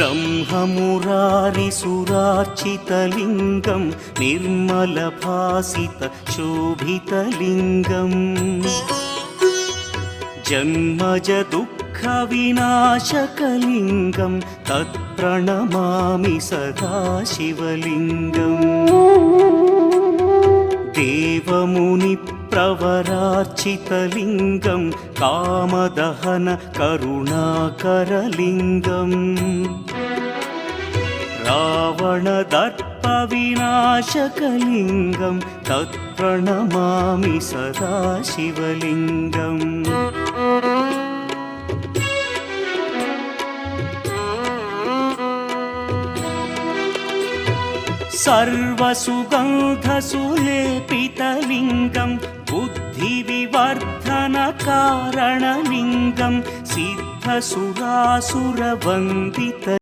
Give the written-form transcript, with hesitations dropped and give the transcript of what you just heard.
ब्रह्ममुरारिसुरार्चितलिङ्गं निर्मलभासितशोभितलिङ्गम् जन्मजदुःखविनाशकलिङ्गं तत्प्रणमामि सदा शिवलिङ्गम् देवमुनिप्रवरार्चितलिङ्गं कामदहन करुणाकरलिङ्गम् रावणदर्पविनाशकलिङ्गं तत्प्रणमामि सदा शिवलिङ्गम् सर्वसुगन्धसुलेपितलिङ्गं बुद्धिविवर्धनकारणलिङ्गं सिद्धसुरासुरवन्दित